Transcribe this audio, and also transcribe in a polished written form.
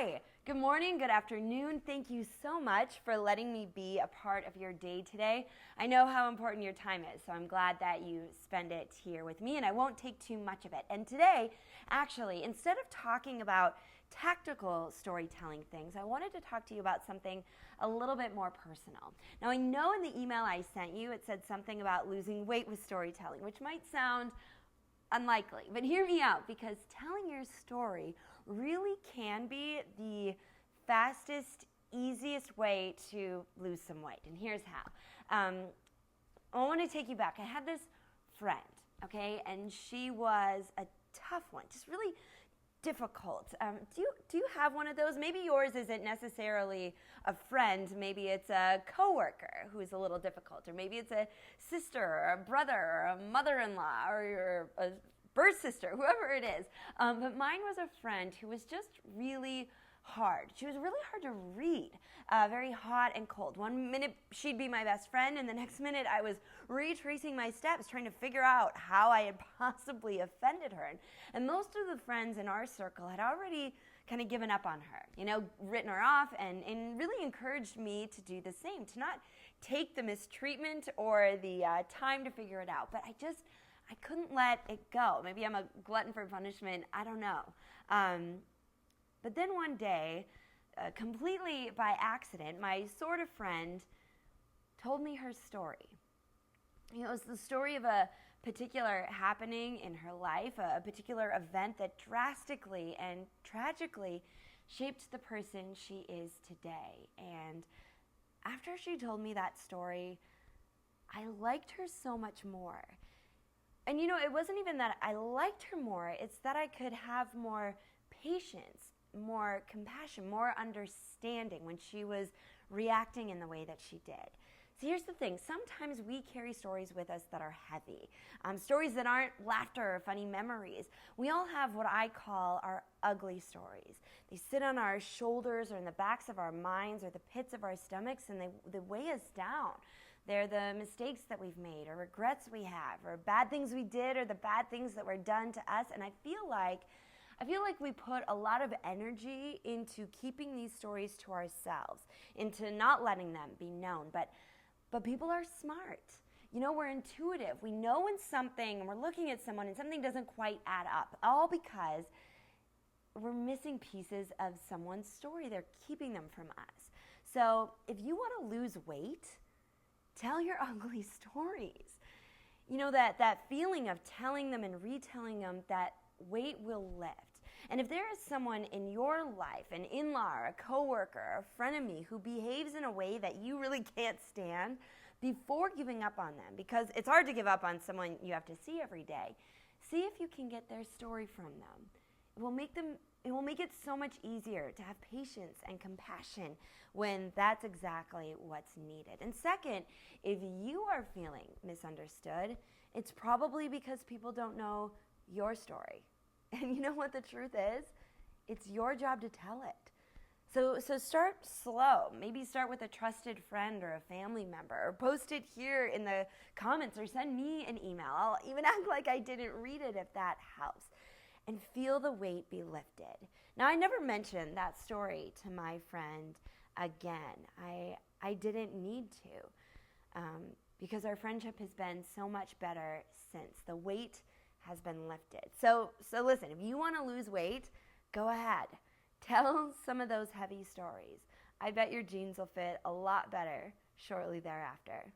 Hi, good morning, good afternoon. Thank you so much for letting me be a part of your day today. I know how important your time is, so I'm glad that you spend it here with me, and I won't take too much of it. And today, actually, instead of talking about tactical storytelling things, I wanted to talk to you about something a little bit more personal. Now, I know in the email I sent you, it said something about losing weight with storytelling, which might sound unlikely, but hear me out, because telling your story really can be the fastest, easiest way to lose some weight. And here's how. I want to take you back. I had this friend, okay, and she was a tough one, just really difficult. Do you have one of those? Maybe yours isn't necessarily a friend. Maybe it's a coworker who's a little difficult, or maybe it's a sister or a brother or a mother-in-law or a birth sister, whoever it is. But mine was a friend who was just really hard. She was really hard to read, very hot and cold. One minute she'd be my best friend, and the next minute I was retracing my steps, trying to figure out how I had possibly offended her. And most of the friends in our circle had already kind of given up on her, written her off, and really encouraged me to do the same, to not take the mistreatment or the time to figure it out. But I couldn't let it go. Maybe I'm a glutton for punishment. I don't know. But then one day, completely by accident, my sort of friend told me her story. It was the story of a particular happening in her life, a particular event that drastically and tragically shaped the person she is today. And after she told me that story, I liked her so much more. And it wasn't even that I liked her more, it's that I could have more patience, more compassion, more understanding when she was reacting in the way that she did. So here's the thing. Sometimes we carry stories with us that are heavy, stories that aren't laughter or funny memories. We all have what I call our ugly stories. They sit on our shoulders or in the backs of our minds or the pits of our stomachs, and they weigh us down. They're the mistakes that we've made or regrets we have or bad things we did or the bad things that were done to us. And I feel like we put a lot of energy into keeping these stories to ourselves, into not letting them be known. But people are smart. We're intuitive. We know when something, and we're looking at someone and something doesn't quite add up, all because we're missing pieces of someone's story. They're keeping them from us. So if you want to lose weight, tell your ugly stories. That feeling of telling them and retelling them, that weight will lift. And if there is someone in your life, an in-law, or a coworker, or a frenemy who behaves in a way that you really can't stand, before giving up on them, because it's hard to give up on someone you have to see every day, see if you can get their story from them. It will make it so much easier to have patience and compassion when that's exactly what's needed. And second, if you are feeling misunderstood, it's probably because people don't know your story. And you know what the truth is? It's your job to tell it. So start slow. Maybe start with a trusted friend or a family member, or post it here in the comments, or send me an email. I'll even act like I didn't read it if that helps. And feel the weight be lifted. Now, I never mentioned that story to my friend again. I didn't need to, because our friendship has been so much better since. The weight has been lifted. So listen, if you want to lose weight, go ahead. Tell some of those heavy stories. I bet your jeans will fit a lot better shortly thereafter.